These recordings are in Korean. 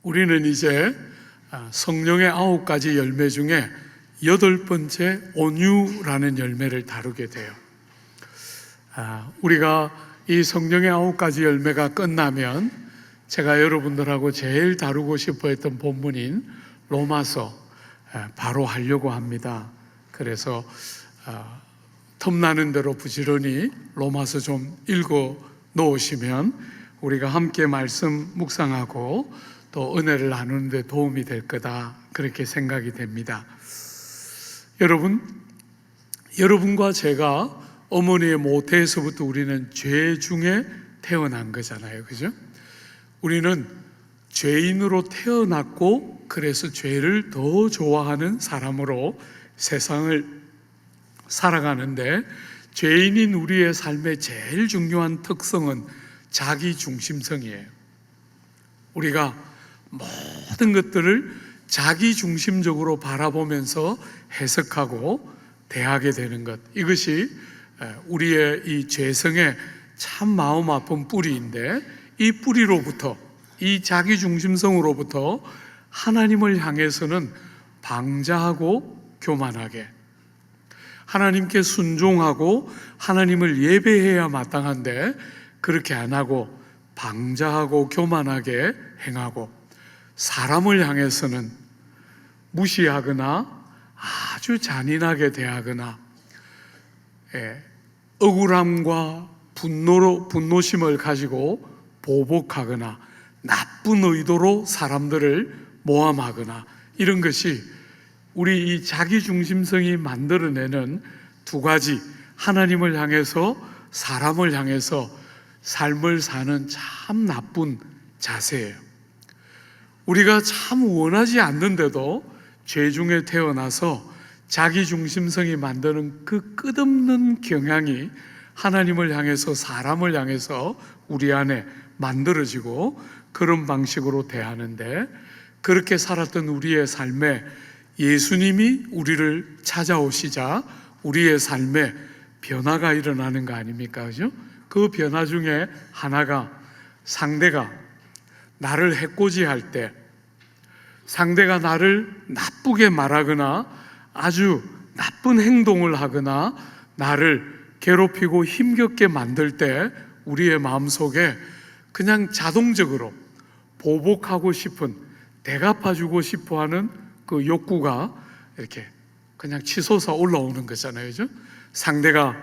우리는 이제 성령의 9가지 열매 중에 8번째 온유라는 열매를 다루게 돼요. 우리가 이 성령의 9가지 열매가 끝나면 제가 여러분들하고 제일 다루고 싶어 했던 본문인 로마서 바로 하려고 합니다. 그래서 틈나는 대로 부지런히 로마서 좀 읽어 놓으시면 우리가 함께 말씀 묵상하고 또 은혜를 나누는 데 도움이 될 거다, 그렇게 생각이 됩니다. 여러분과 제가 어머니의 모태에서부터 우리는 죄 중에 태어난 거잖아요, 그죠? 우리는 죄인으로 태어났고 그래서 죄를 더 좋아하는 사람으로 세상을 살아가는데, 죄인인 우리의 삶의 제일 중요한 특성은 자기중심성이에요. 우리가 모든 것들을 자기중심적으로 바라보면서 해석하고 대하게 되는 것, 이것이 우리의 이 죄성의 참 마음 아픈 뿌리인데, 이 뿌리로부터, 이 자기중심성으로부터 하나님을 향해서는 방자하고 교만하게, 하나님께 순종하고 하나님을 예배해야 마땅한데 그렇게 안 하고 방자하고 교만하게 행하고, 사람을 향해서는 무시하거나 아주 잔인하게 대하거나, 억울함과 분노심을 가지고 보복하거나 나쁜 의도로 사람들을 모함하거나, 이런 것이 우리 이 자기중심성이 만들어내는 두 가지, 하나님을 향해서 사람을 향해서 삶을 사는 참 나쁜 자세예요. 우리가 참 원하지 않는데도 죄 중에 태어나서 자기중심성이 만드는 그 끝없는 경향이 하나님을 향해서 사람을 향해서 우리 안에 만들어지고 그런 방식으로 대하는데, 그렇게 살았던 우리의 삶에 예수님이 우리를 찾아오시자 우리의 삶에 변화가 일어나는 거 아닙니까? 그죠? 그 변화 중에 하나가, 상대가 나를 해코지할 때, 상대가 나를 나쁘게 말하거나 아주 나쁜 행동을 하거나 나를 괴롭히고 힘겹게 만들 때 우리의 마음속에 그냥 자동적으로 보복하고 싶은, 대갚아주고 싶어하는 그 욕구가 이렇게 그냥 치솟아 올라오는 거잖아요, 그죠? 상대가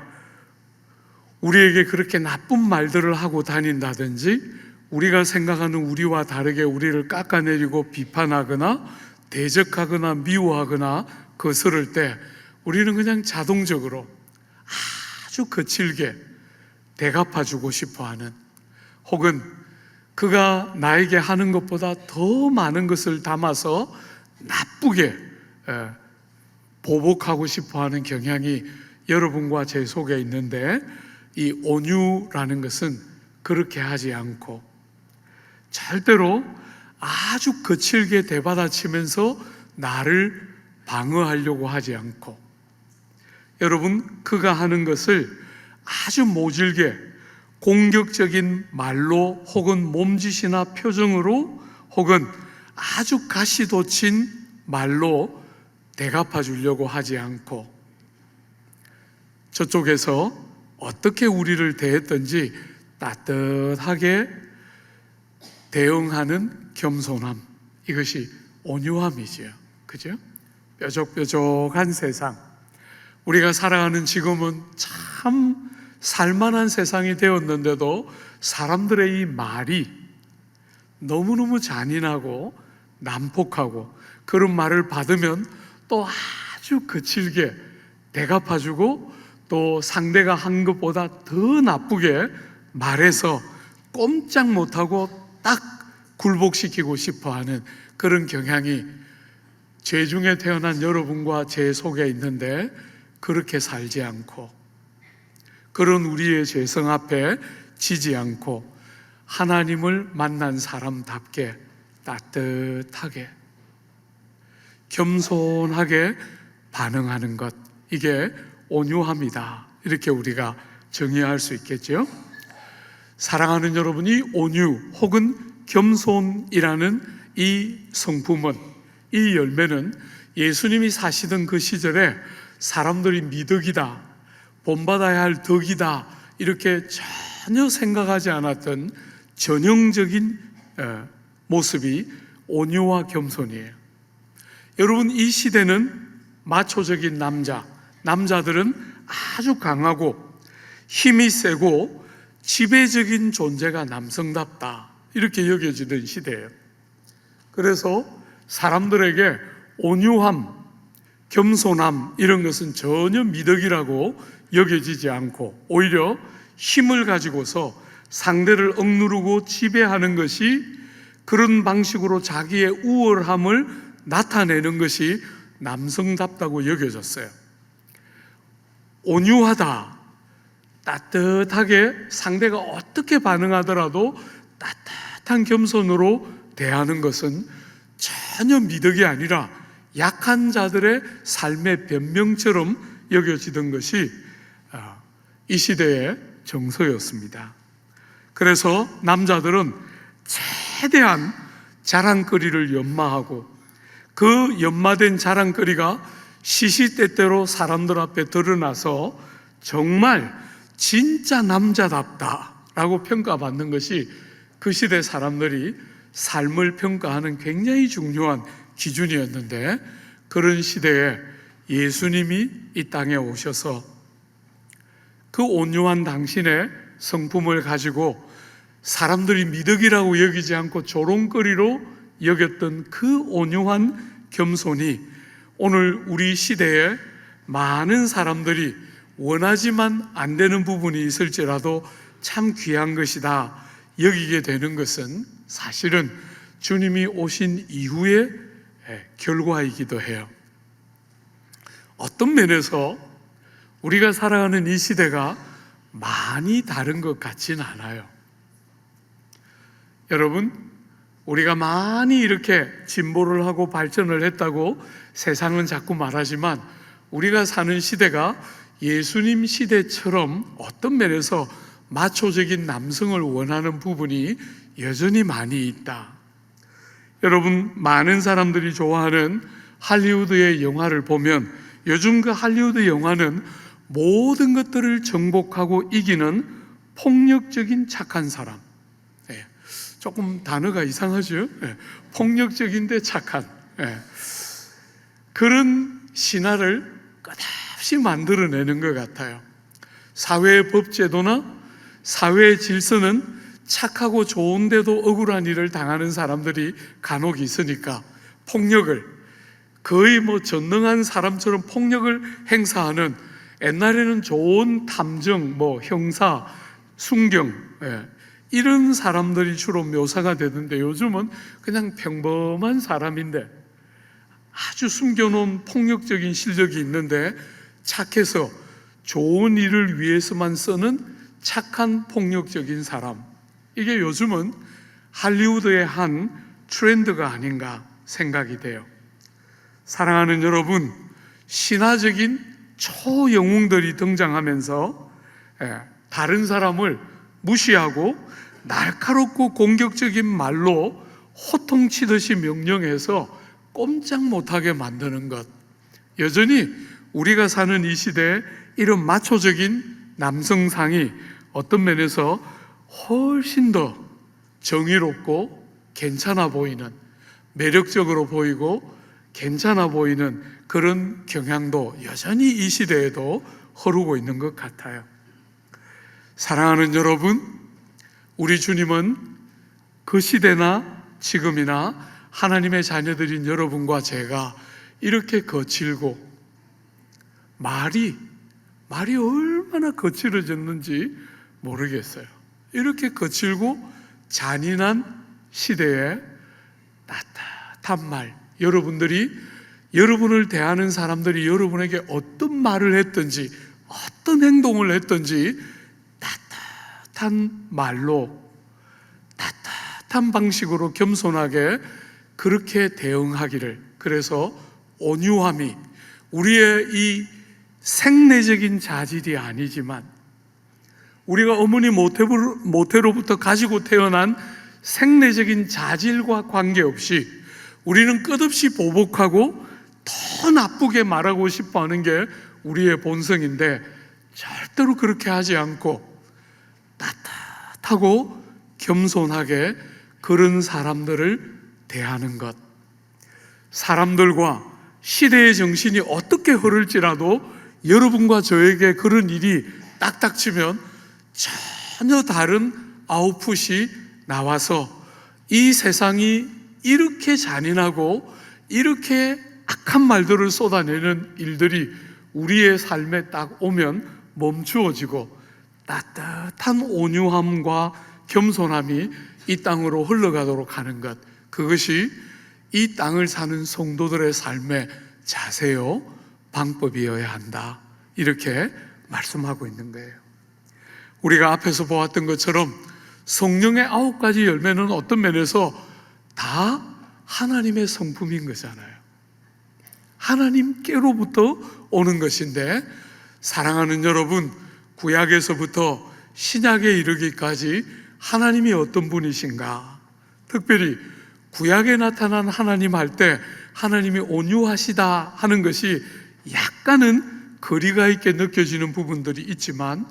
우리에게 그렇게 나쁜 말들을 하고 다닌다든지, 우리가 생각하는 우리와 다르게 우리를 깎아내리고 비판하거나 대적하거나 미워하거나 거스를 때 우리는 그냥 자동적으로 아주 거칠게 대갚아주고 싶어하는, 혹은 그가 나에게 하는 것보다 더 많은 것을 담아서 나쁘게 보복하고 싶어하는 경향이 여러분과 제 속에 있는데, 이 온유라는 것은 그렇게 하지 않고 절대로 아주 거칠게 대받아치면서 나를 방어하려고 하지 않고, 여러분, 그가 하는 것을 아주 모질게 공격적인 말로 혹은 몸짓이나 표정으로 혹은 아주 가시돋친 말로 대갚아 주려고 하지 않고, 저쪽에서 어떻게 우리를 대했든지 따뜻하게 대응하는 겸손함, 이것이 온유함이지요, 그죠? 뾰족뾰족한 세상, 우리가 살아가는 지금은 참 살만한 세상이 되었는데도 사람들의 이 말이 너무너무 잔인하고 난폭하고, 그런 말을 받으면 또 아주 거칠게 대갚아주고 또 상대가 한 것보다 더 나쁘게 말해서 꼼짝 못하고 딱 굴복시키고 싶어하는 그런 경향이 죄 중에 태어난 여러분과 제 속에 있는데, 그렇게 살지 않고 그런 우리의 죄성 앞에 지지 않고 하나님을 만난 사람답게 따뜻하게 겸손하게 반응하는 것, 이게 온유함이다, 이렇게 우리가 정의할 수 있겠죠. 사랑하는 여러분이 온유 혹은 겸손이라는 이 성품은, 이 열매는 예수님이 사시던 그 시절에 사람들이 미덕이다, 본받아야 할 덕이다, 이렇게 전혀 생각하지 않았던 전형적인 모습이 온유와 겸손이에요. 여러분, 이 시대는 마초적인 남자들은 아주 강하고 힘이 세고 지배적인 존재가 남성답다, 이렇게 여겨지던 시대예요. 그래서 사람들에게 온유함, 겸손함, 이런 것은 전혀 미덕이라고 여겨지지 않고 오히려 힘을 가지고서 상대를 억누르고 지배하는 것이, 그런 방식으로 자기의 우월함을 나타내는 것이 남성답다고 여겨졌어요. 온유하다, 따뜻하게 상대가 어떻게 반응하더라도 따뜻한 겸손으로 대하는 것은 전혀 미덕이 아니라 약한 자들의 삶의 변명처럼 여겨지던 것이 이 시대의 정서였습니다. 그래서 남자들은 최대한 자랑거리를 연마하고 그 연마된 자랑거리가 시시때때로 사람들 앞에 드러나서 정말 진짜 남자답다라고 평가받는 것이 그 시대 사람들이 삶을 평가하는 굉장히 중요한 기준이었는데, 그런 시대에 예수님이 이 땅에 오셔서 그 온유한 당신의 성품을 가지고 사람들이 미덕이라고 여기지 않고 조롱거리로 여겼던 그 온유한 겸손이 오늘 우리 시대에 많은 사람들이 원하지만 안 되는 부분이 있을지라도 참 귀한 것이다 여기게 되는 것은 사실은 주님이 오신 이후의 결과이기도 해요. 어떤 면에서 우리가 살아가는 이 시대가 많이 다른 것 같지는 않아요. 여러분, 우리가 많이 이렇게 진보를 하고 발전을 했다고 세상은 자꾸 말하지만 우리가 사는 시대가 예수님 시대처럼 어떤 면에서 마초적인 남성을 원하는 부분이 여전히 많이 있다. 여러분, 많은 사람들이 좋아하는 할리우드의 영화를 보면 요즘 그 할리우드 영화는 모든 것들을 정복하고 이기는 폭력적인 착한 사람. 조금 단어가 이상하죠? 폭력적인데 착한 그런 신화를 끝없이 만들어내는 것 같아요. 사회의 법제도나 사회의 질서는 착하고 좋은데도 억울한 일을 당하는 사람들이 간혹 있으니까 폭력을 거의 전능한 사람처럼 폭력을 행사하는, 옛날에는 좋은 탐정, 형사, 순경 이런 사람들이 주로 묘사가 되던데 요즘은 그냥 평범한 사람인데 아주 숨겨놓은 폭력적인 실력이 있는데 착해서 좋은 일을 위해서만 쓰는 착한 폭력적인 사람, 이게 요즘은 할리우드의 한 트렌드가 아닌가 생각이 돼요. 사랑하는 여러분, 신화적인 초영웅들이 등장하면서 다른 사람을 무시하고 날카롭고 공격적인 말로 호통치듯이 명령해서 꼼짝 못하게 만드는 것, 여전히 우리가 사는 이 시대에 이런 마초적인 남성상이 어떤 면에서 훨씬 더 정의롭고 괜찮아 보이는, 매력적으로 보이고 괜찮아 보이는 그런 경향도 여전히 이 시대에도 흐르고 있는 것 같아요. 사랑하는 여러분, 우리 주님은 그 시대나 지금이나 하나님의 자녀들인 여러분과 제가 이렇게 거칠고 말이 얼마나 거칠어졌는지 모르겠어요. 이렇게 거칠고 잔인한 시대에 따뜻한 말, 여러분들이 여러분을 대하는 사람들이 여러분에게 어떤 말을 했든지 어떤 행동을 했든지 따뜻한 말로 따뜻한 방식으로 겸손하게 그렇게 대응하기를, 그래서 온유함이 우리의 이 생내적인 자질이 아니지만 우리가 어머니 모태로부터 가지고 태어난 생리적인 자질과 관계없이 우리는 끝없이 보복하고 더 나쁘게 말하고 싶어 하는 게 우리의 본성인데, 절대로 그렇게 하지 않고 따뜻하고 겸손하게 그런 사람들을 대하는 것. 사람들과 시대의 정신이 어떻게 흐를지라도 여러분과 저에게 그런 일이 딱 닥치면 전혀 다른 아웃풋이 나와서 이 세상이 이렇게 잔인하고 이렇게 악한 말들을 쏟아내는 일들이 우리의 삶에 딱 오면 멈추어지고 따뜻한 온유함과 겸손함이 이 땅으로 흘러가도록 하는 것, 그것이 이 땅을 사는 성도들의 삶의 자세요 방법이어야 한다, 이렇게 말씀하고 있는 거예요. 우리가 앞에서 보았던 것처럼 성령의 9가지 열매는 어떤 면에서 다 하나님의 성품인 거잖아요. 하나님께로부터 오는 것인데, 사랑하는 여러분, 구약에서부터 신약에 이르기까지 하나님이 어떤 분이신가? 특별히 구약에 나타난 하나님 할 때 하나님이 온유하시다 하는 것이 약간은 거리가 있게 느껴지는 부분들이 있지만,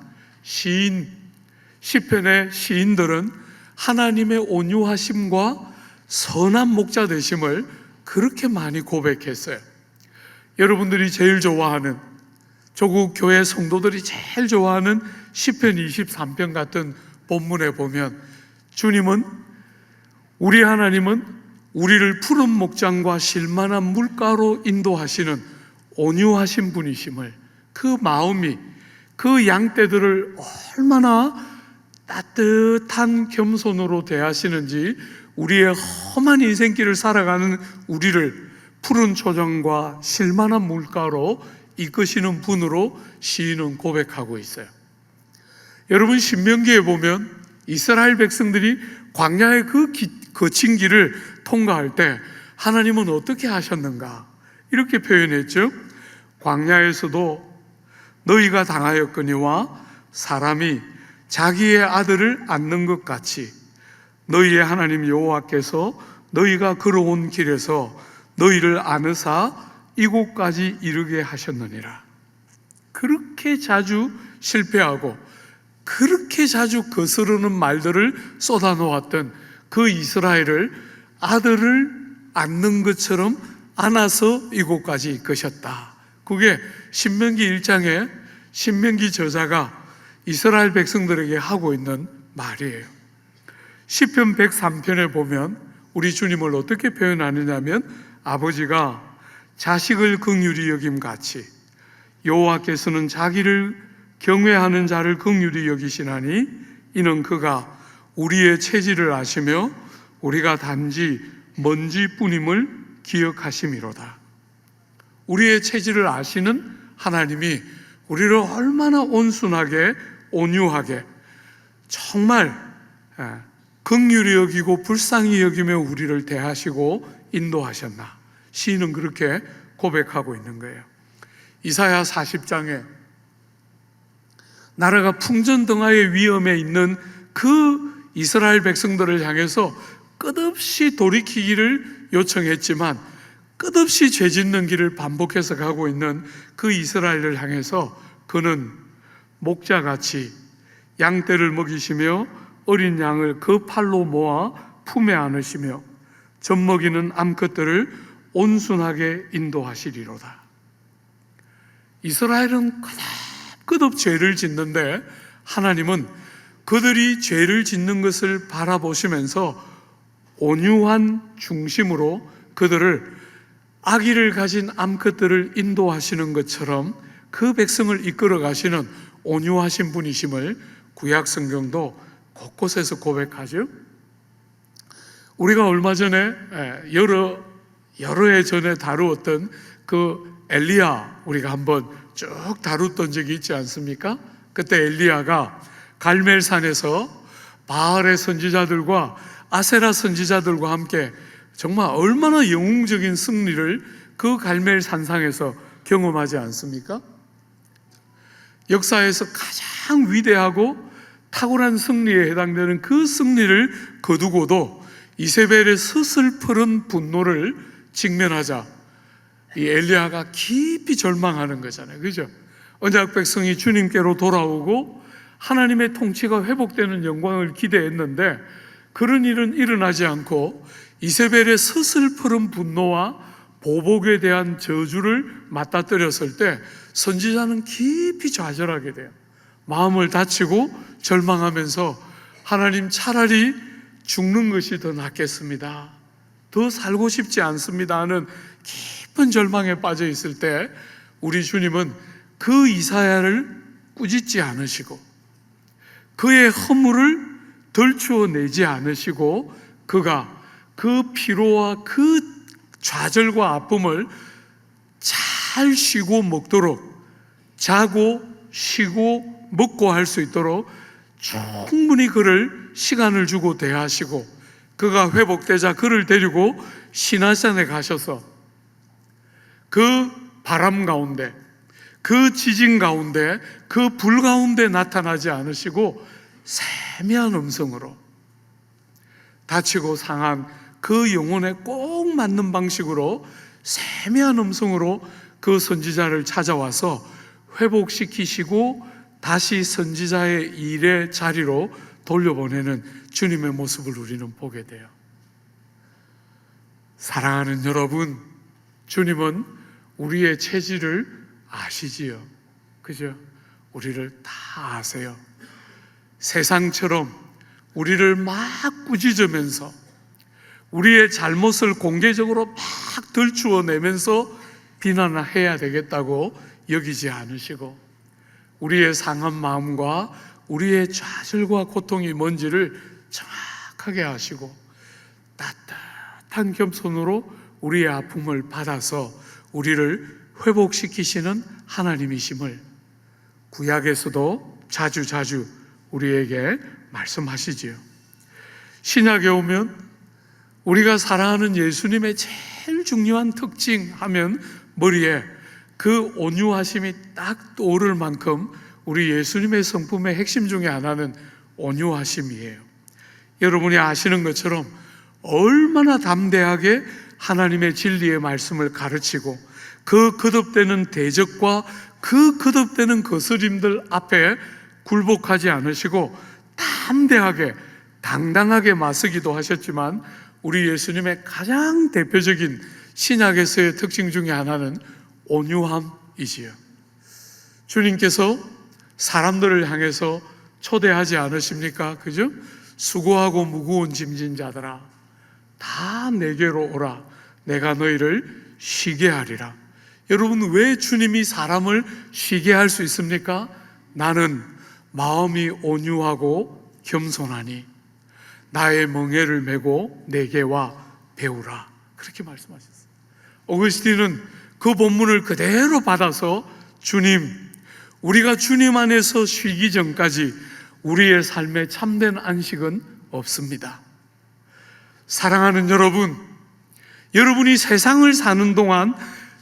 시편의 시인들은 하나님의 온유하심과 선한 목자 되심을 그렇게 많이 고백했어요. 여러분들이 제일 좋아하는, 조국 교회 성도들이 제일 좋아하는 시편 23편 같은 본문에 보면, 주님은, 우리 하나님은 우리를 푸른 목장과 실만한 물가로 인도하시는 온유하신 분이심을, 그 마음이, 그 양떼들을 얼마나 따뜻한 겸손으로 대하시는지, 우리의 험한 인생길을 살아가는 우리를 푸른 초장과 실만한 물가로 이끄시는 분으로 시인은 고백하고 있어요. 여러분, 신명기에 보면 이스라엘 백성들이 광야의 그 거친 길을 통과할 때 하나님은 어떻게 하셨는가? 이렇게 표현했죠. 광야에서도 너희가 당하였거니와 사람이 자기의 아들을 안는 것 같이 너희의 하나님 여호와께서 너희가 걸어온 길에서 너희를 안으사 이곳까지 이르게 하셨느니라. 그렇게 자주 실패하고 그렇게 자주 거스르는 말들을 쏟아놓았던 그 이스라엘을 아들을 안는 것처럼 안아서 이곳까지 이끄셨다. 그게 신명기 1장에 신명기 저자가 이스라엘 백성들에게 하고 있는 말이에요. 시편 103편에 보면 우리 주님을 어떻게 표현하느냐면, 아버지가 자식을 긍휼히 여김같이 여호와께서는 자기를 경외하는 자를 긍휼히 여기시나니 이는 그가 우리의 체질을 아시며 우리가 단지 먼지뿐임을 기억하심이로다. 우리의 체질을 아시는 하나님이 우리를 얼마나 온순하게 온유하게 정말 긍휼히 여기고 불쌍히 여기며 우리를 대하시고 인도하셨나. 시인은 그렇게 고백하고 있는 거예요. 이사야 40장에 나라가 풍전등화의 위험에 있는 그 이스라엘 백성들을 향해서 끝없이 돌이키기를 요청했지만 끝없이 죄 짓는 길을 반복해서 가고 있는 그 이스라엘을 향해서 그는 목자같이 양떼를 먹이시며 어린 양을 그 팔로 모아 품에 안으시며 젖먹이는 암컷들을 온순하게 인도하시리로다. 이스라엘은 끝없이 죄를 짓는데 하나님은 그들이 죄를 짓는 것을 바라보시면서 온유한 중심으로 그들을 아기를 가진 암컷들을 인도하시는 것처럼 그 백성을 이끌어 가시는 온유하신 분이심을 구약 성경도 곳곳에서 고백하죠. 우리가 얼마 전에 여러 해 전에 다루었던 그 엘리야, 우리가 한번 쭉 다뤘던 적이 있지 않습니까? 그때 엘리야가 갈멜산에서 바알의 선지자들과 아세라 선지자들과 함께 정말 얼마나 영웅적인 승리를 그 갈멜 산상에서 경험하지 않습니까? 역사에서 가장 위대하고 탁월한 승리에 해당되는 그 승리를 거두고도 이세벨의 스슬퍼른 분노를 직면하자 이 엘리야가 깊이 절망하는 거잖아요. 그죠? 언약 백성이 주님께로 돌아오고 하나님의 통치가 회복되는 영광을 기대했는데 그런 일은 일어나지 않고 이세벨의 스슬퍼른 분노와 보복에 대한 저주를 맞닥뜨렸을 때 선지자는 깊이 좌절하게 돼요. 마음을 다치고 절망하면서 하나님, 차라리 죽는 것이 더 낫겠습니다. 더 살고 싶지 않습니다 하는 깊은 절망에 빠져 있을 때 우리 주님은 그 이사야를 꾸짖지 않으시고 그의 허물을 덜추어내지 않으시고 그가 그 피로와 그 좌절과 아픔을 잘 쉬고 먹도록, 자고 쉬고 먹고 할 수 있도록 충분히 그를 시간을 주고 대하시고 그가 회복되자 그를 데리고 시나산에 가셔서 그 바람 가운데, 그 지진 가운데, 그 불 가운데 나타나지 않으시고 세미한 음성으로 다치고 상한 그 영혼에 꼭 맞는 방식으로 세미한 음성으로 그 선지자를 찾아와서 회복시키시고 다시 선지자의 일의 자리로 돌려보내는 주님의 모습을 우리는 보게 돼요. 사랑하는 여러분, 주님은 우리의 체질을 아시지요. 그죠? 우리를 다 아세요. 세상처럼 우리를 막 꾸짖으면서 우리의 잘못을 공개적으로 막 들추어내면서 비난을 해야 되겠다고 여기지 않으시고 우리의 상한 마음과 우리의 좌절과 고통이 뭔지를 정확하게 아시고 따뜻한 겸손으로 우리의 아픔을 받아서 우리를 회복시키시는 하나님이심을 구약에서도 자주 우리에게 말씀하시지요. 신약에 오면 우리가 사랑하는 예수님의 제일 중요한 특징 하면 머리에 그 온유하심이 딱 떠오를 만큼 우리 예수님의 성품의 핵심 중에 하나는 온유하심이에요. 여러분이 아시는 것처럼 얼마나 담대하게 하나님의 진리의 말씀을 가르치고 그 거듭되는 대적과 그 거듭되는 거스림들 앞에 굴복하지 않으시고 담대하게 당당하게 맞서기도 하셨지만 우리 예수님의 가장 대표적인 신약에서의 특징 중에 하나는 온유함이지요. 주님께서 사람들을 향해서 초대하지 않으십니까? 그죠? 수고하고 무거운 짐진 자들아 다 내게로 오라 내가 너희를 쉬게 하리라. 여러분, 왜 주님이 사람을 쉬게 할 수 있습니까? 나는 마음이 온유하고 겸손하니 나의 멍에를 메고 내게 와 배우라. 그렇게 말씀하셨어요. 어거스틴은 그 본문을 그대로 받아서 주님, 우리가 주님 안에서 쉬기 전까지 우리의 삶에 참된 안식은 없습니다. 사랑하는 여러분, 여러분이 세상을 사는 동안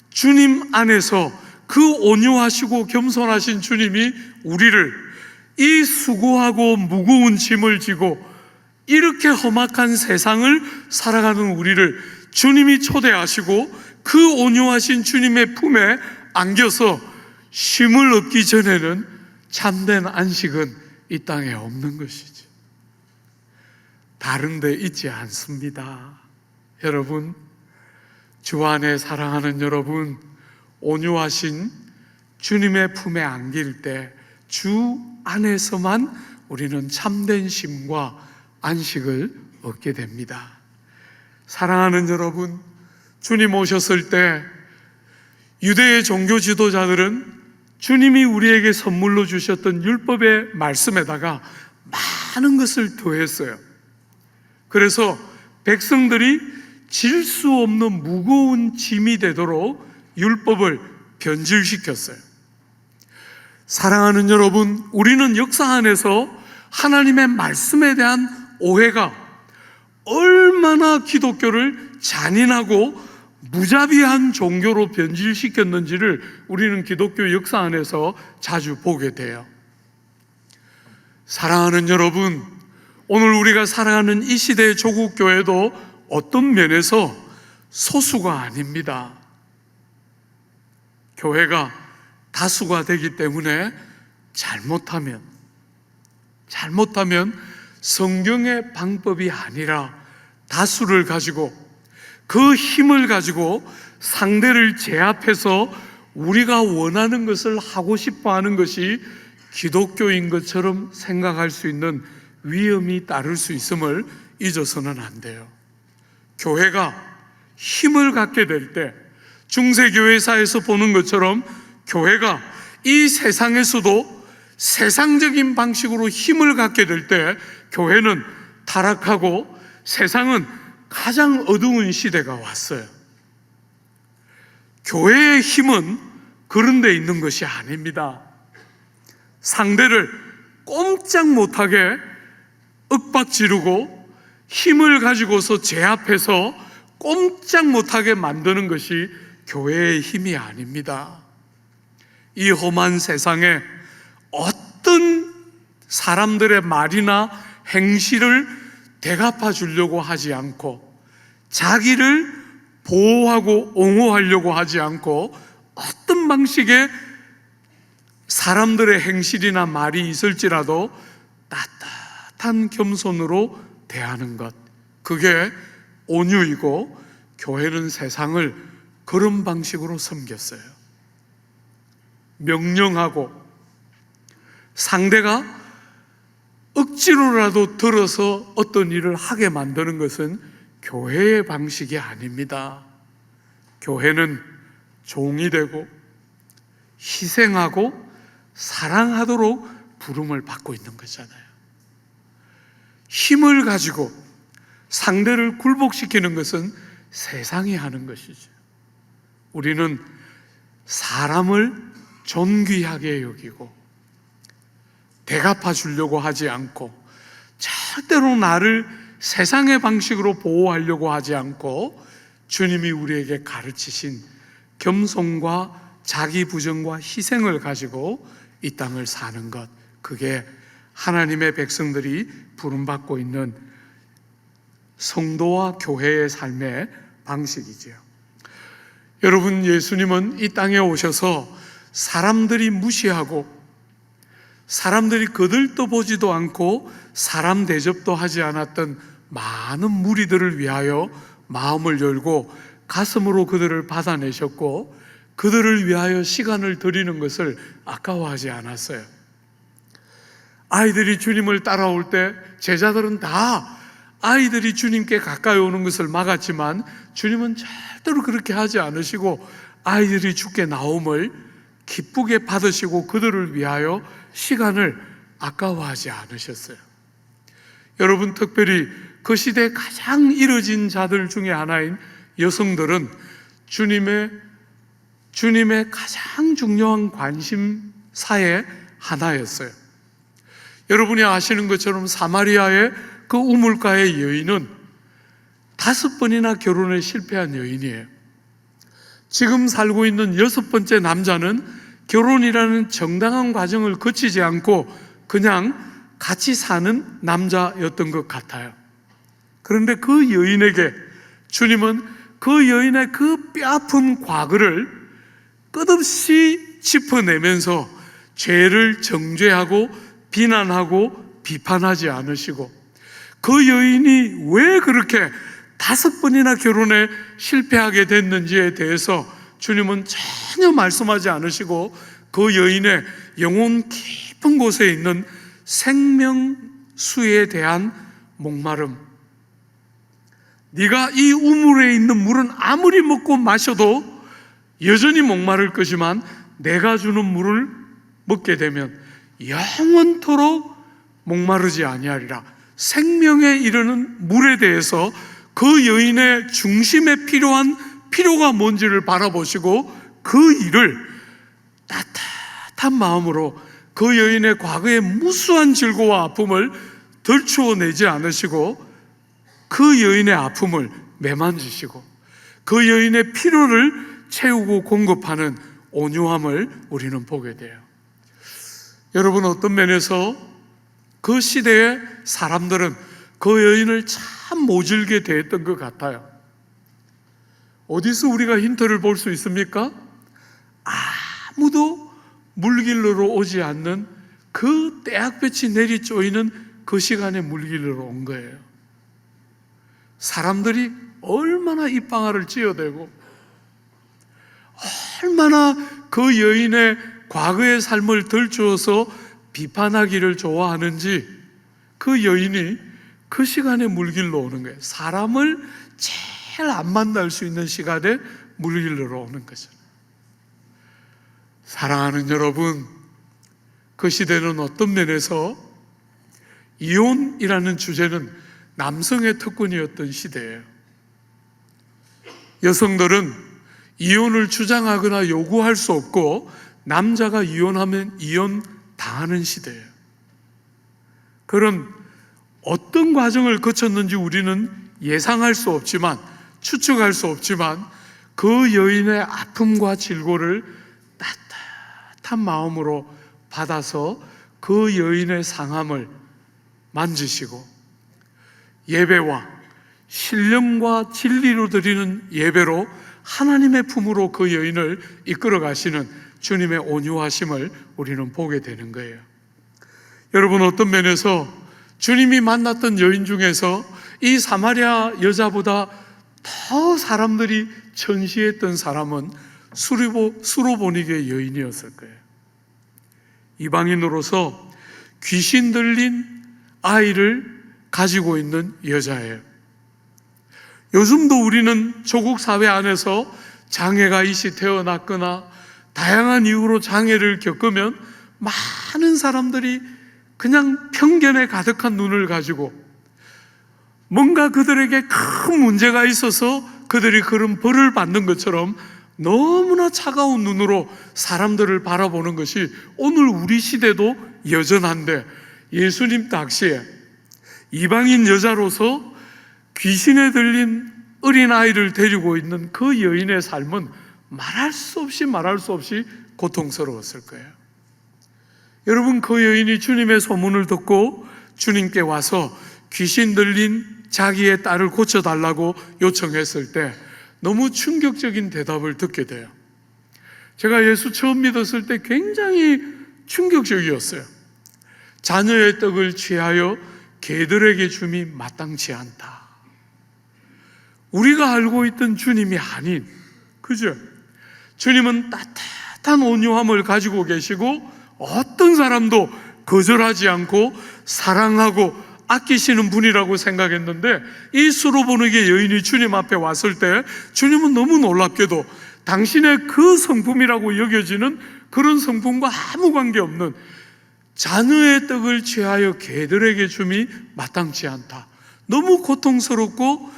주님 안에서 그 온유하시고 겸손하신 주님이 우리를 이 수고하고 무거운 짐을 지고 이렇게 험악한 세상을 살아가는 우리를 주님이 초대하시고 그 온유하신 주님의 품에 안겨서 쉼을 얻기 전에는 참된 안식은 이 땅에 없는 것이죠. 다른 데 있지 않습니다. 여러분, 주 안에 사랑하는 여러분, 온유하신 주님의 품에 안길 때 주 안에서만 우리는 참된 쉼과 안식을 얻게 됩니다. 사랑하는 여러분, 주님 오셨을 때 유대의 종교 지도자들은 주님이 우리에게 선물로 주셨던 율법의 말씀에다가 많은 것을 더했어요. 그래서 백성들이 질 수 없는 무거운 짐이 되도록 율법을 변질시켰어요. 사랑하는 여러분, 우리는 역사 안에서 하나님의 말씀에 대한 오해가 얼마나 기독교를 잔인하고 무자비한 종교로 변질시켰는지를 우리는 기독교 역사 안에서 자주 보게 돼요. 사랑하는 여러분, 오늘 우리가 살아가는 이 시대의 조국 교회도 어떤 면에서 소수가 아닙니다. 교회가 다수가 되기 때문에 잘못하면 성경의 방법이 아니라 다수를 가지고 그 힘을 가지고 상대를 제압해서 우리가 원하는 것을 하고 싶어 하는 것이 기독교인 것처럼 생각할 수 있는 위험이 따를 수 있음을 잊어서는 안 돼요. 교회가 힘을 갖게 될 때, 중세교회사에서 보는 것처럼 교회가 이 세상에서도 세상적인 방식으로 힘을 갖게 될 때 교회는 타락하고 세상은 가장 어두운 시대가 왔어요. 교회의 힘은 그런 데 있는 것이 아닙니다. 상대를 꼼짝 못하게 윽박지르고 힘을 가지고서 제압해서 꼼짝 못하게 만드는 것이 교회의 힘이 아닙니다. 이 험한 세상에 어떤 사람들의 말이나 행실을 대갚아 주려고 하지 않고 자기를 보호하고 옹호하려고 하지 않고 어떤 방식의 사람들의 행실이나 말이 있을지라도 따뜻한 겸손으로 대하는 것, 그게 온유이고 교회는 세상을 그런 방식으로 섬겼어요. 명령하고 상대가 억지로라도 들어서 어떤 일을 하게 만드는 것은 교회의 방식이 아닙니다. 교회는 종이 되고 희생하고 사랑하도록 부름을 받고 있는 거잖아요. 힘을 가지고 상대를 굴복시키는 것은 세상이 하는 것이죠. 우리는 사람을 존귀하게 여기고 대갚아 주려고 하지 않고 절대로 나를 세상의 방식으로 보호하려고 하지 않고 주님이 우리에게 가르치신 겸손과 자기 부정과 희생을 가지고 이 땅을 사는 것, 그게 하나님의 백성들이 부름받고 있는 성도와 교회의 삶의 방식이지요. 여러분, 예수님은 이 땅에 오셔서 사람들이 무시하고 사람들이 거들떠 보지도 않고 사람 대접도 하지 않았던 많은 무리들을 위하여 마음을 열고 가슴으로 그들을 받아내셨고 그들을 위하여 시간을 드리는 것을 아까워하지 않았어요. 아이들이 주님을 따라올 때 제자들은 다 아이들이 주님께 가까이 오는 것을 막았지만 주님은 절대로 그렇게 하지 않으시고 아이들이 주께 나옴을 기쁘게 받으시고 그들을 위하여 시간을 아까워하지 않으셨어요. 여러분, 특별히 그 시대에 가장 이뤄진 자들 중에 하나인 여성들은 주님의 가장 중요한 관심사의 하나였어요. 여러분이 아시는 것처럼 사마리아의 그 우물가의 여인은 5번이나 결혼에 실패한 여인이에요. 지금 살고 있는 6번째 남자는 결혼이라는 정당한 과정을 거치지 않고 그냥 같이 사는 남자였던 것 같아요. 그런데 그 여인에게 주님은 그 여인의 그 뼈아픈 과거를 끝없이 짚어내면서 죄를 정죄하고 비난하고 비판하지 않으시고 그 여인이 왜 그렇게 5번이나 결혼에 실패하게 됐는지에 대해서 주님은 전혀 말씀하지 않으시고 그 여인의 영혼 깊은 곳에 있는 생명수에 대한 목마름, 네가 이 우물에 있는 물은 아무리 먹고 마셔도 여전히 목마를 거지만 내가 주는 물을 먹게 되면 영원토록 목마르지 아니하리라. 생명에 이르는 물에 대해서 그 여인의 중심에 필요한 필요가 뭔지를 바라보시고 그 일을 따뜻한 마음으로 그 여인의 과거의 무수한 질고와 아픔을 덜추어내지 않으시고 그 여인의 아픔을 매만지시고 그 여인의 필요를 채우고 공급하는 온유함을 우리는 보게 돼요. 여러분, 어떤 면에서 그 시대의 사람들은 그 여인을 참 모질게 대했던 것 같아요. 어디서 우리가 힌트를 볼 수 있습니까? 아무도 물길로로 오지 않는 그 떼약볕이 내리 쪼이는 그 시간에 물길로로 온 거예요. 사람들이 얼마나 입방아를 찧어대고 얼마나 그 여인의 과거의 삶을 들추어서 비판하기를 좋아하는지 그 여인이 그 시간에 물길로 오는 거예요. 사람을 제일 안 만날 수 있는 시간에 물길로 오는 거죠. 사랑하는 여러분, 그 시대는 어떤 면에서 이혼이라는 주제는 남성의 특권이었던 시대예요. 여성들은 이혼을 주장하거나 요구할 수 없고 남자가 이혼하면 이혼 당하는 시대예요. 그런 어떤 과정을 거쳤는지 우리는 예상할 수 없지만, 추측할 수 없지만 그 여인의 아픔과 질고를 따뜻한 마음으로 받아서 그 여인의 상함을 만지시고 예배와 신령과 진리로 드리는 예배로 하나님의 품으로 그 여인을 이끌어 가시는 주님의 온유하심을 우리는 보게 되는 거예요. 여러분, 어떤 면에서 주님이 만났던 여인 중에서 이 사마리아 여자보다 더 사람들이 전시했던 사람은 수로보니게 여인이었을 거예요. 이방인으로서 귀신 들린 아이를 가지고 있는 여자예요. 요즘도 우리는 조국 사회 안에서 장애가 일시 태어났거나 다양한 이유로 장애를 겪으면 많은 사람들이 그냥 편견에 가득한 눈을 가지고 뭔가 그들에게 큰 문제가 있어서 그들이 그런 벌을 받는 것처럼 너무나 차가운 눈으로 사람들을 바라보는 것이 오늘 우리 시대도 여전한데, 예수님 당시에 이방인 여자로서 귀신에 들린 어린아이를 데리고 있는 그 여인의 삶은 말할 수 없이 고통스러웠을 거예요. 여러분, 그 여인이 주님의 소문을 듣고 주님께 와서 귀신 들린 자기의 딸을 고쳐달라고 요청했을 때 너무 충격적인 대답을 듣게 돼요. 제가 예수 처음 믿었을 때 굉장히 충격적이었어요. 자녀의 떡을 취하여 개들에게 줌이 마땅치 않다. 우리가 알고 있던 주님이 아닌, 그죠? 주님은 따뜻한 온유함을 가지고 계시고 어떤 사람도 거절하지 않고 사랑하고 아끼시는 분이라고 생각했는데, 이 수로보니게 여인이 주님 앞에 왔을 때 주님은 너무 놀랍게도 당신의 그 성품이라고 여겨지는 그런 성품과 아무 관계없는 자녀의 떡을 취하여 개들에게 줌이 마땅치 않다. 너무 고통스럽고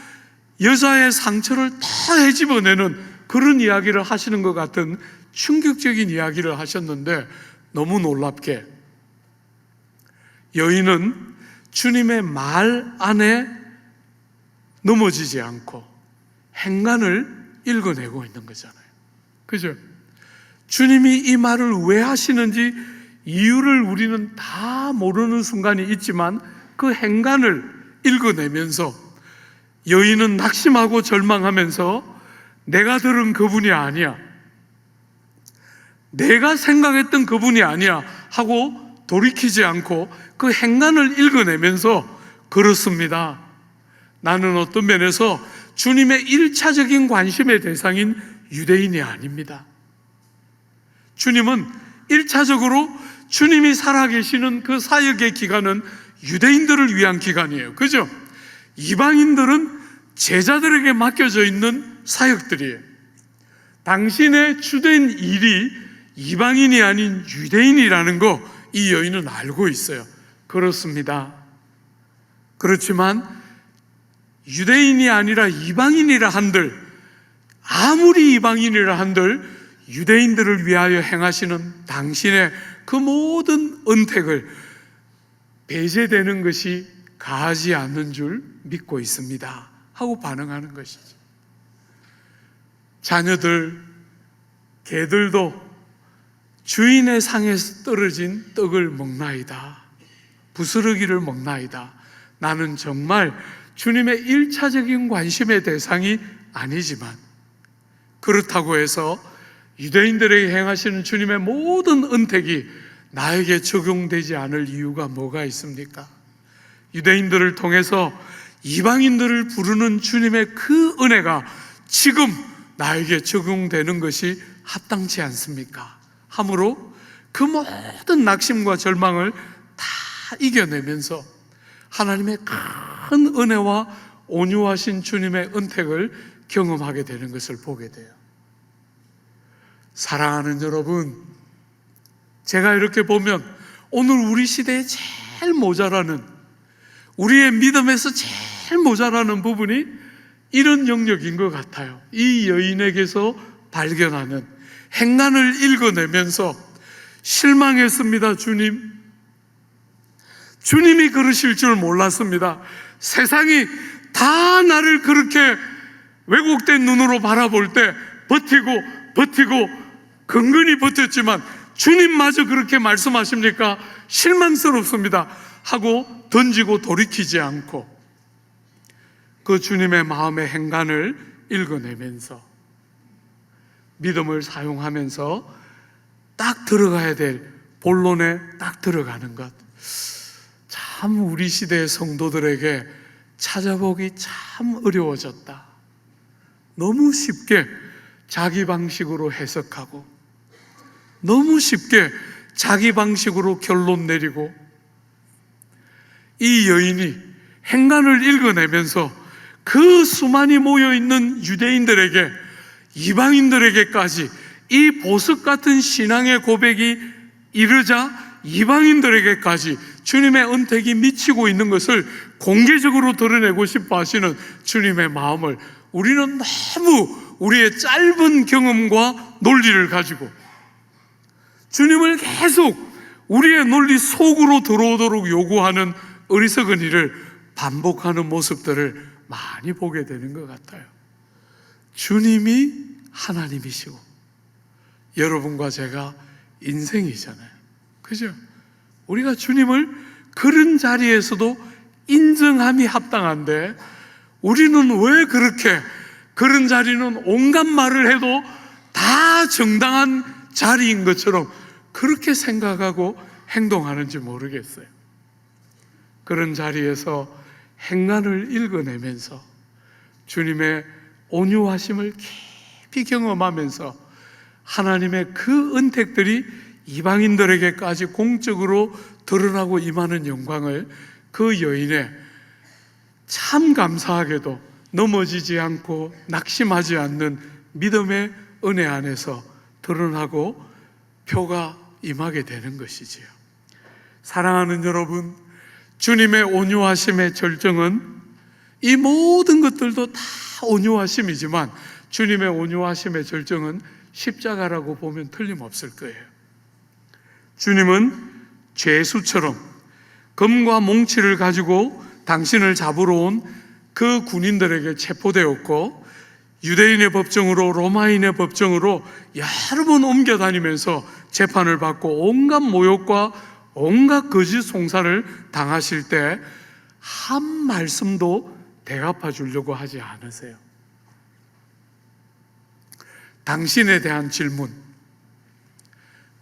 여자의 상처를 다 헤집어내는 그런 이야기를 하시는 것 같은 충격적인 이야기를 하셨는데, 너무 놀랍게 여인은 주님의 말 안에 넘어지지 않고 행간을 읽어내고 있는 거잖아요. 그죠? 주님이 이 말을 왜 하시는지 이유를 우리는 다 모르는 순간이 있지만 그 행간을 읽어내면서 여인은 낙심하고 절망하면서 내가 들은 그분이 아니야, 내가 생각했던 그분이 아니야 하고 돌이키지 않고 그 행간을 읽어내면서, 그렇습니다, 나는 어떤 면에서 주님의 1차적인 관심의 대상인 유대인이 아닙니다. 주님은 1차적으로 주님이 살아계시는 그 사역의 기간은 유대인들을 위한 기간이에요. 그죠? 이방인들은 제자들에게 맡겨져 있는 사역들이에요. 당신의 주된 일이 이방인이 아닌 유대인이라는 거 이 여인은 알고 있어요. 그렇습니다. 그렇지만 유대인이 아니라 이방인이라 한들, 아무리 이방인이라 한들 유대인들을 위하여 행하시는 당신의 그 모든 은택을 배제되는 것이 가하지 않는 줄 믿고 있습니다 하고 반응하는 것이죠. 자녀들, 개들도 주인의 상에서 떨어진 떡을 먹나이다. 부스러기를 먹나이다. 나는 정말 주님의 1차적인 관심의 대상이 아니지만, 그렇다고 해서 유대인들에게 행하시는 주님의 모든 은택이 나에게 적용되지 않을 이유가 뭐가 있습니까? 유대인들을 통해서 이방인들을 부르는 주님의 그 은혜가 지금 나에게 적용되는 것이 합당치 않습니까? 하므로 그 모든 낙심과 절망을 다 이겨내면서 하나님의 큰 은혜와 온유하신 주님의 은택을 경험하게 되는 것을 보게 돼요. 사랑하는 여러분, 제가 이렇게 보면 오늘 우리 시대에 제일 모자라는, 우리의 믿음에서 제일 모자라는 부분이 이런 영역인 것 같아요. 이 여인에게서 발견하는, 행간을 읽어내면서 실망했습니다. 주님이 그러실 줄 몰랐습니다. 세상이 다 나를 그렇게 왜곡된 눈으로 바라볼 때 버티고 근근히 버텼지만 주님마저 그렇게 말씀하십니까? 실망스럽습니다 하고 던지고 돌이키지 않고 그 주님의 마음의 행간을 읽어내면서 믿음을 사용하면서 딱 들어가야 될 본론에 딱 들어가는 것, 참 우리 시대의 성도들에게 찾아보기 참 어려워졌다. 너무 쉽게 자기 방식으로 해석하고 너무 쉽게 자기 방식으로 결론 내리고, 이 여인이 행간을 읽어내면서 그 수많이 모여있는 유대인들에게, 이방인들에게까지 이 보석 같은 신앙의 고백이 이르자 이방인들에게까지 주님의 은택이 미치고 있는 것을 공개적으로 드러내고 싶어 하시는 주님의 마음을 우리는 너무 우리의 짧은 경험과 논리를 가지고 주님을 계속 우리의 논리 속으로 들어오도록 요구하는 어리석은 일을 반복하는 모습들을 많이 보게 되는 것 같아요. 주님이 하나님이시고 여러분과 제가 인생이잖아요. 그죠? 우리가 주님을 그런 자리에서도 인정함이 합당한데, 우리는 왜 그렇게 그런 자리는 온갖 말을 해도 다 정당한 자리인 것처럼 그렇게 생각하고 행동하는지 모르겠어요. 그런 자리에서 행간을 읽어내면서 주님의 온유하심을 깊이 경험하면서 하나님의 그 은택들이 이방인들에게까지 공적으로 드러나고 임하는 영광을 그 여인의 참 감사하게도 넘어지지 않고 낙심하지 않는 믿음의 은혜 안에서 드러나고 표가 임하게 되는 것이지요. 사랑하는 여러분, 주님의 온유하심의 절정은 이 모든 것들도 다 온유하심이지만 주님의 온유하심의 절정은 십자가라고 보면 틀림없을 거예요. 주님은 죄수처럼 검과 몽치를 가지고 당신을 잡으러 온 그 군인들에게 체포되었고, 유대인의 법정으로 로마인의 법정으로 여러 번 옮겨다니면서 재판을 받고 온갖 모욕과 온갖 거짓 송사를 당하실 때 한 말씀도 대갚아 주려고 하지 않으세요. 당신에 대한 질문,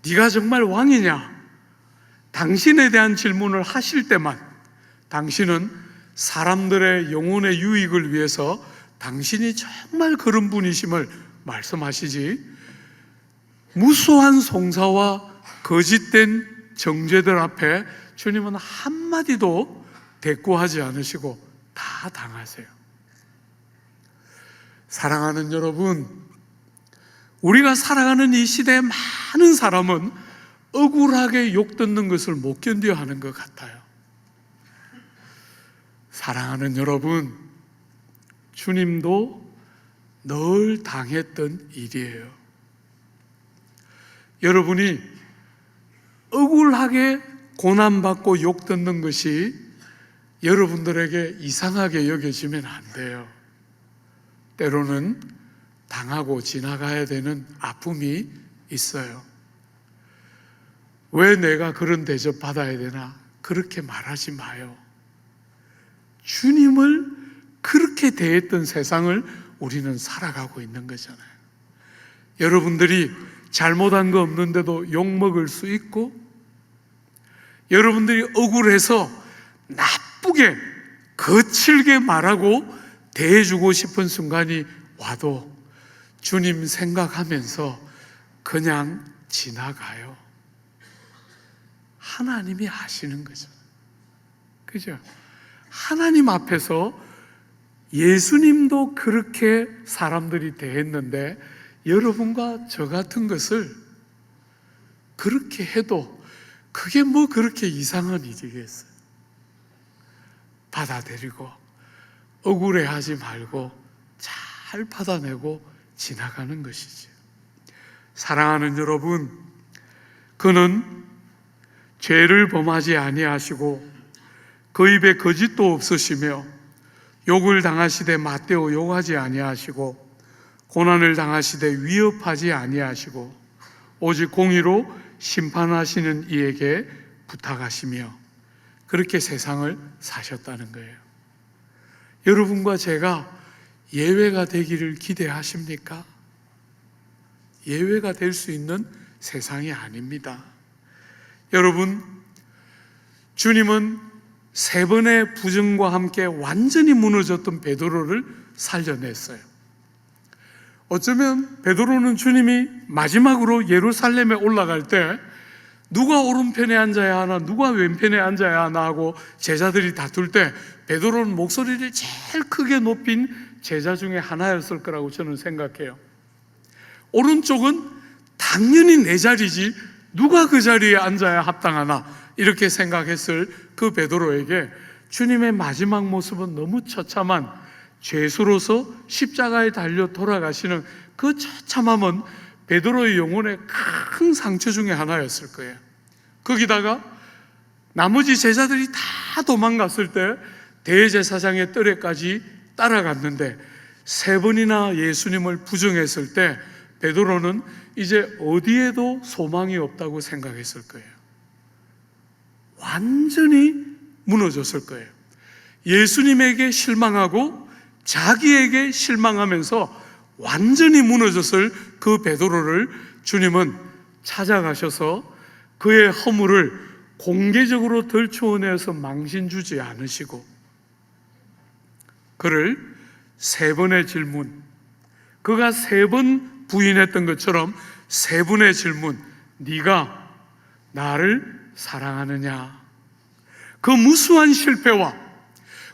네가 정말 왕이냐? 당신에 대한 질문을 하실 때만 당신은 사람들의 영혼의 유익을 위해서 당신이 정말 그런 분이심을 말씀하시지, 무수한 송사와 거짓된 정죄들 앞에 주님은 한마디도 대꾸하지 않으시고 다 당하세요. 사랑하는 여러분, 우리가 살아가는 이 시대의 많은 사람은 억울하게 욕 듣는 것을 못 견뎌 하는 것 같아요. 사랑하는 여러분, 주님도 늘 당했던 일이에요. 여러분이 억울하게 고난받고 욕 듣는 것이 여러분들에게 이상하게 여겨지면 안 돼요. 때로는 당하고 지나가야 되는 아픔이 있어요. 왜 내가 그런 대접 받아야 되나? 그렇게 말하지 마요. 주님을 그렇게 대했던 세상을 우리는 살아가고 있는 거잖아요. 여러분들이 잘못한 거 없는데도 욕먹을 수 있고, 여러분들이 억울해서 나쁘게 거칠게 말하고 대해주고 싶은 순간이 와도 주님 생각하면서 그냥 지나가요. 하나님이 하시는 거죠. 그죠? 하나님 앞에서 예수님도 그렇게 사람들이 대했는데 여러분과 저 같은 것을 그렇게 해도 그게 뭐 그렇게 이상한 일이겠어요. 받아들이고 억울해하지 말고 잘 받아내고 지나가는 것이죠. 사랑하는 여러분, 그는 죄를 범하지 아니하시고 그 입에 거짓도 없으시며 욕을 당하시되 맞대어 욕하지 아니하시고 고난을 당하시되 위협하지 아니하시고 오직 공의로 심판하시는 이에게 부탁하시며 그렇게 세상을 사셨다는 거예요. 여러분과 제가 예외가 되기를 기대하십니까? 예외가 될 수 있는 세상이 아닙니다. 여러분, 주님은 세 번의 부정과 함께 완전히 무너졌던 베드로를 살려냈어요. 어쩌면 베드로는 주님이 마지막으로 예루살렘에 올라갈 때 누가 오른편에 앉아야 하나 누가 왼편에 앉아야 하나 하고 제자들이 다툴 때 베드로는 목소리를 제일 크게 높인 제자 중에 하나였을 거라고 저는 생각해요. 오른쪽은 당연히 내 자리지 누가 그 자리에 앉아야 합당하나 이렇게 생각했을 그 베드로에게 주님의 마지막 모습은 너무 처참한 죄수로서 십자가에 달려 돌아가시는 그 처참함은 베드로의 영혼의 큰 상처 중에 하나였을 거예요. 거기다가 나머지 제자들이 다 도망갔을 때 대제사장의 뜰에까지 따라갔는데 세 번이나 예수님을 부정했을 때 베드로는 이제 어디에도 소망이 없다고 생각했을 거예요. 완전히 무너졌을 거예요. 예수님에게 실망하고 자기에게 실망하면서 완전히 무너졌을 그 베드로를 주님은 찾아가셔서 그의 허물을 공개적으로 덜추어내어서 망신 주지 않으시고 그를 세 번의 질문, 그가 세 번 부인했던 것처럼 세 번의 질문, 네가 나를 사랑하느냐? 그 무수한 실패와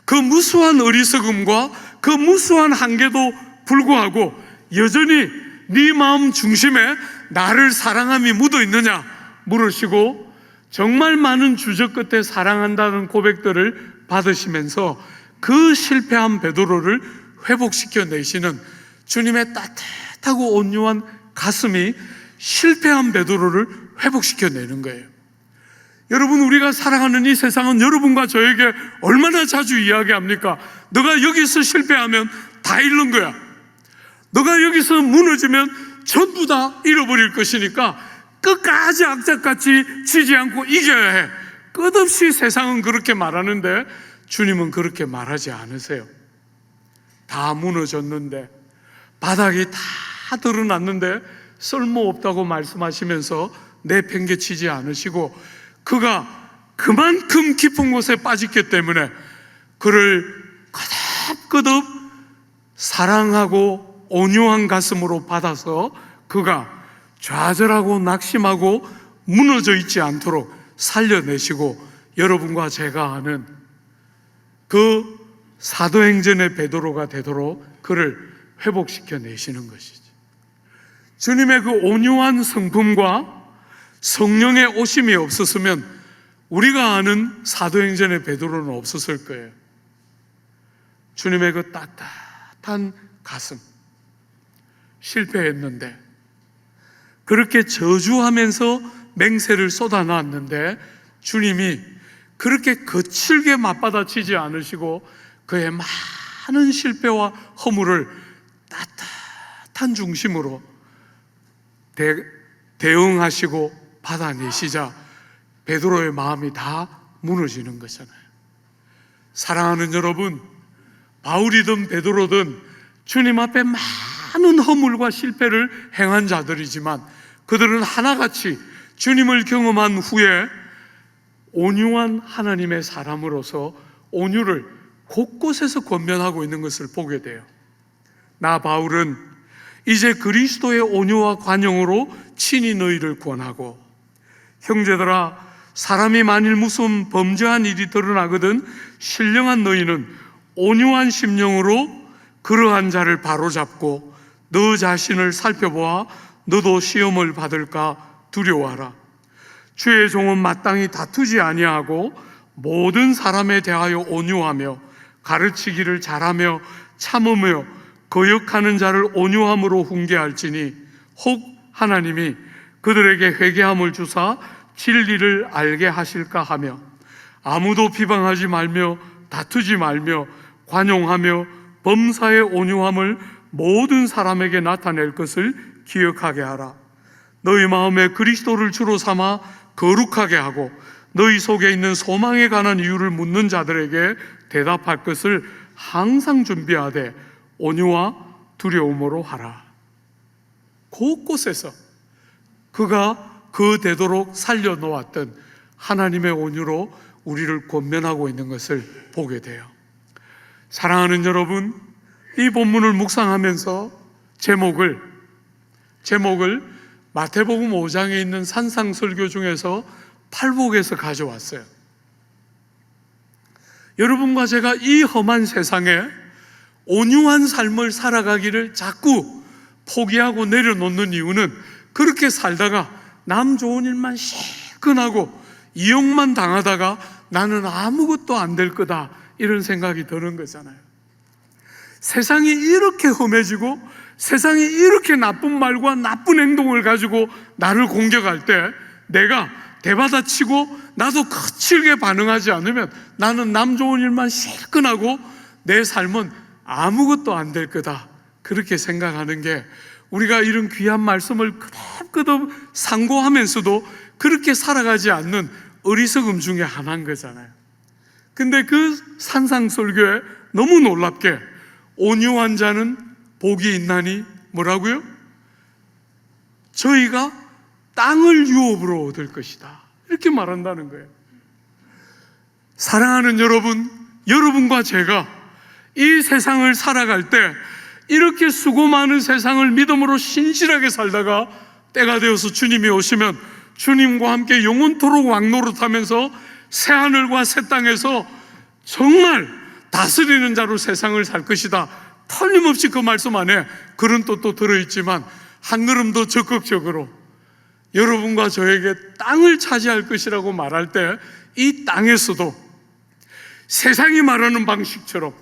그 무수한 어리석음과 그 무수한 한계도 불구하고 여전히 네 마음 중심에 나를 사랑함이 묻어 있느냐 물으시고 정말 많은 주저 끝에 사랑한다는 고백들을 받으시면서 그 실패한 베드로를 회복시켜 내시는 주님의 따뜻하고 온유한 가슴이 실패한 베드로를 회복시켜 내는 거예요. 여러분, 우리가 살아가는 이 세상은 여러분과 저에게 얼마나 자주 이야기합니까? 너가 여기서 실패하면 다 잃는 거야. 너가 여기서 무너지면 전부 다 잃어버릴 것이니까 끝까지 악착같이 지지 않고 이겨야 해. 끝없이 세상은 그렇게 말하는데 주님은 그렇게 말하지 않으세요. 다 무너졌는데 바닥이 다 드러났는데 쓸모없다고 말씀하시면서 내팽개치지 않으시고 그가 그만큼 깊은 곳에 빠졌기 때문에 그를 끄덕끄덕 사랑하고 온유한 가슴으로 받아서 그가 좌절하고 낙심하고 무너져 있지 않도록 살려내시고 여러분과 제가 아는 그 사도행전의 베드로가 되도록 그를 회복시켜 내시는 것이죠. 주님의 그 온유한 성품과 성령의 오심이 없었으면 우리가 아는 사도행전의 베드로는 없었을 거예요. 주님의 그 따뜻한 가슴, 실패했는데 그렇게 저주하면서 맹세를 쏟아놨는데 주님이 그렇게 거칠게 맞받아치지 않으시고 그의 많은 실패와 허물을 따뜻한 중심으로 대응하시고 받아내시자 베드로의 마음이 다 무너지는 거잖아요. 사랑하는 여러분, 바울이든 베드로든 주님 앞에 많은 허물과 실패를 행한 자들이지만 그들은 하나같이 주님을 경험한 후에 온유한 하나님의 사람으로서 온유를 곳곳에서 권면하고 있는 것을 보게 돼요. 나 바울은 이제 그리스도의 온유와 관용으로 친히 너희를 권하고, 형제들아, 사람이 만일 무슨 범죄한 일이 드러나거든 신령한 너희는 온유한 심령으로 그러한 자를 바로잡고 너 자신을 살펴보아 너도 시험을 받을까 두려워하라. 주의 종은 마땅히 다투지 아니하고 모든 사람에 대하여 온유하며 가르치기를 잘하며 참으며 거역하는 자를 온유함으로 훈계할지니 혹 하나님이 그들에게 회개함을 주사 진리를 알게 하실까 하며 아무도 비방하지 말며 다투지 말며 관용하며 범사의 온유함을 모든 사람에게 나타낼 것을 기억하게 하라. 너희 마음에 그리스도를 주로 삼아 거룩하게 하고 너희 속에 있는 소망에 관한 이유를 묻는 자들에게 대답할 것을 항상 준비하되 온유와 두려움으로 하라. 곳곳에서 그가 그 되도록 살려놓았던 하나님의 온유로 우리를 권면하고 있는 것을 보게 돼요. 사랑하는 여러분, 이 본문을 묵상하면서 제목을 마태복음 5장에 있는 산상설교 중에서 팔복에서 가져왔어요. 여러분과 제가 이 험한 세상에 온유한 삶을 살아가기를 자꾸 포기하고 내려놓는 이유는 그렇게 살다가 남 좋은 일만 실컷하고 이용만 당하다가 나는 아무것도 안 될 거다, 이런 생각이 드는 거잖아요. 세상이 이렇게 험해지고 세상이 이렇게 나쁜 말과 나쁜 행동을 가지고 나를 공격할 때 내가 대받아치고 나도 거칠게 반응하지 않으면 나는 남 좋은 일만 실컷하고 내 삶은 아무것도 안 될 거다, 그렇게 생각하는 게 우리가 이런 귀한 말씀을 끄덕끄덕 상고하면서도 그렇게 살아가지 않는 어리석음 중에 하나인 거잖아요. 근데 그 산상설교에 너무 놀랍게 온유한 자는 복이 있나니 뭐라고요? 저희가 땅을 유업으로 얻을 것이다, 이렇게 말한다는 거예요. 사랑하는 여러분, 여러분과 제가 이 세상을 살아갈 때 이렇게 수고 많은 세상을 믿음으로 신실하게 살다가 때가 되어서 주님이 오시면 주님과 함께 영원토록 왕노릇하면서 새하늘과 새 땅에서 정말 다스리는 자로 세상을 살 것이다, 틀림없이 그 말씀 안에 그런 뜻도 들어있지만 한 걸음 더 적극적으로 여러분과 저에게 땅을 차지할 것이라고 말할 때 이 땅에서도 세상이 말하는 방식처럼,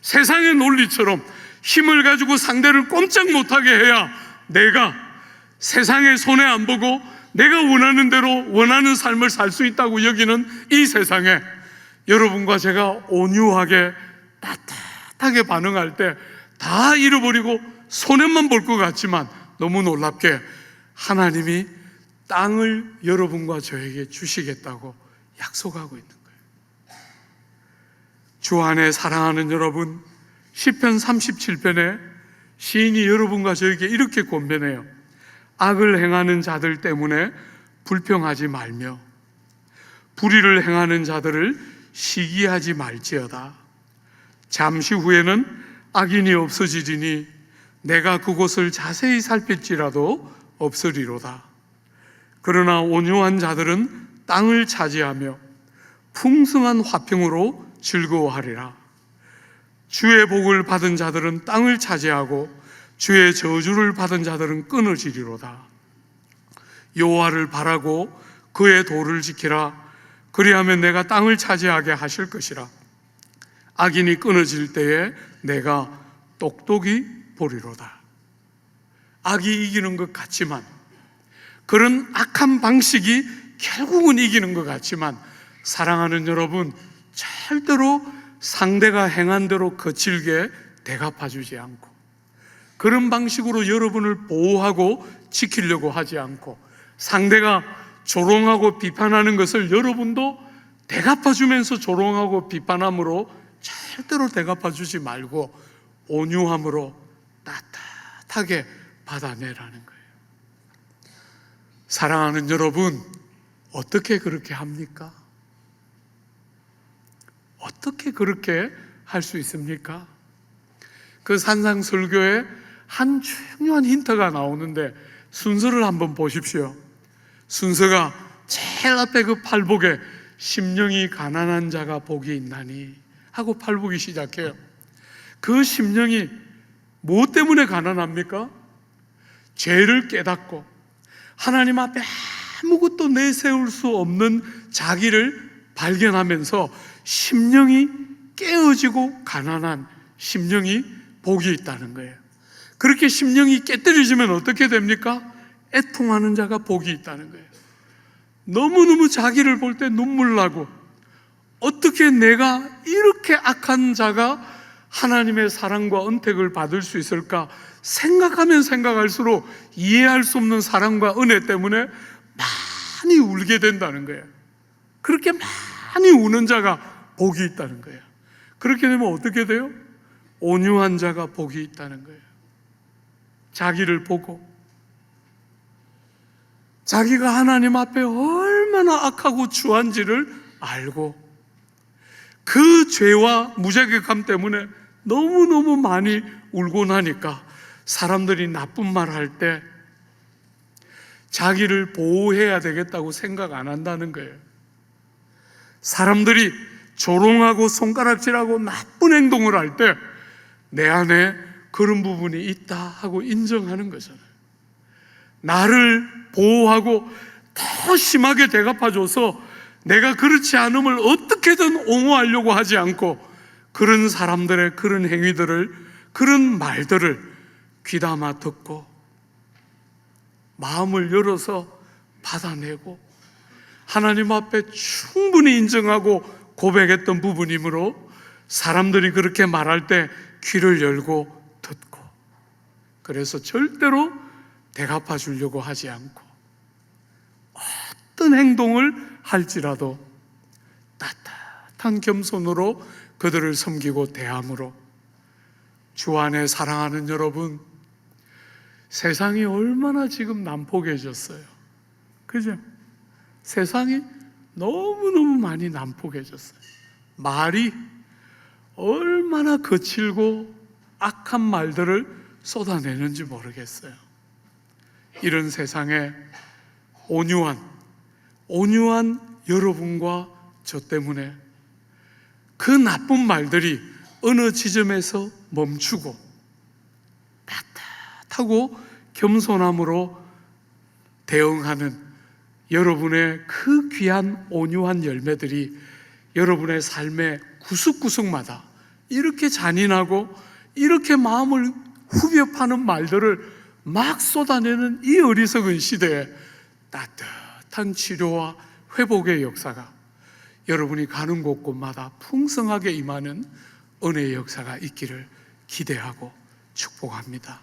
세상의 논리처럼 힘을 가지고 상대를 꼼짝 못하게 해야 내가 세상의 손해 안 보고 내가 원하는 대로 원하는 삶을 살 수 있다고 여기는 이 세상에 여러분과 제가 온유하게 따뜻하게 반응할 때 다 잃어버리고 손해만 볼 것 같지만 너무 놀랍게 하나님이 땅을 여러분과 저에게 주시겠다고 약속하고 있는 거예요. 주 안에 사랑하는 여러분, 시편 37편에 시인이 여러분과 저에게 이렇게 권면해요. 악을 행하는 자들 때문에 불평하지 말며 불의를 행하는 자들을 시기하지 말지어다. 잠시 후에는 악인이 없어지리니 내가 그곳을 자세히 살필지라도 없으리로다. 그러나 온유한 자들은 땅을 차지하며 풍성한 화평으로 즐거워하리라. 주의 복을 받은 자들은 땅을 차지하고 주의 저주를 받은 자들은 끊어지리로다. 여호와를 바라고 그의 도를 지키라. 그리하면 내가 땅을 차지하게 하실 것이라. 악인이 끊어질 때에 내가 똑똑히 보리로다. 악이 이기는 것 같지만, 그런 악한 방식이 결국은 이기는 것 같지만, 사랑하는 여러분, 절대로 상대가 행한 대로 거칠게 대갚아주지 않고 그런 방식으로 여러분을 보호하고 지키려고 하지 않고 상대가 조롱하고 비판하는 것을 여러분도 대갚아주면서 조롱하고 비판함으로 절대로 대갚아주지 말고 온유함으로 따뜻하게 받아내라는 거예요. 사랑하는 여러분, 어떻게 그렇게 합니까? 어떻게 그렇게 할 수 있습니까? 그 산상설교에 한 중요한 힌트가 나오는데 순서를 한번 보십시오. 순서가 제일 앞에 그 팔복에 심령이 가난한 자가 복이 있나니 하고 팔복이 시작해요. 그 심령이 무엇 때문에 가난합니까? 죄를 깨닫고 하나님 앞에 아무것도 내세울 수 없는 자기를 발견하면서 심령이 깨어지고 가난한 심령이 복이 있다는 거예요. 그렇게 심령이 깨뜨려지면 어떻게 됩니까? 애통하는 자가 복이 있다는 거예요. 너무너무 자기를 볼 때 눈물 나고, 어떻게 내가 이렇게 악한 자가 하나님의 사랑과 은택을 받을 수 있을까 생각하면 생각할수록 이해할 수 없는 사랑과 은혜 때문에 많이 울게 된다는 거예요. 그렇게 많이 우는 자가 복이 있다는 거예요. 그렇게 되면 어떻게 돼요? 온유한 자가 복이 있다는 거예요. 자기를 보고 자기가 하나님 앞에 얼마나 악하고 추한지를 알고 그 죄와 무자격함 때문에 너무너무 많이 울고 나니까 사람들이 나쁜 말 할 때 자기를 보호해야 되겠다고 생각 안 한다는 거예요. 사람들이 조롱하고 손가락질하고 나쁜 행동을 할 때 내 안에 그런 부분이 있다 하고 인정하는 거잖아요. 나를 보호하고 더 심하게 대갚아줘서 내가 그렇지 않음을 어떻게든 옹호하려고 하지 않고 그런 사람들의 그런 행위들을, 그런 말들을 귀담아 듣고 마음을 열어서 받아내고 하나님 앞에 충분히 인정하고 고백했던 부분이므로 사람들이 그렇게 말할 때 귀를 열고 듣고, 그래서 절대로 대갚아 주려고 하지 않고 어떤 행동을 할지라도 따뜻한 겸손으로 그들을 섬기고 대함으로, 주 안에 사랑하는 여러분, 세상이 얼마나 지금 난폭해졌어요. 그죠? 세상이 너무너무 많이 난폭해졌어요. 말이 얼마나 거칠고 악한 말들을 쏟아내는지 모르겠어요. 이런 세상에 온유한 여러분과 저 때문에 그 나쁜 말들이 어느 지점에서 멈추고 따뜻하고 겸손함으로 대응하는 여러분의 그 귀한 온유한 열매들이 여러분의 삶의 구석구석마다 이렇게 잔인하고 이렇게 마음을 후벼 파는 말들을 막 쏟아내는 이 어리석은 시대에 따뜻한 치료와 회복의 역사가 여러분이 가는 곳곳마다 풍성하게 임하는 은혜의 역사가 있기를 기대하고 축복합니다.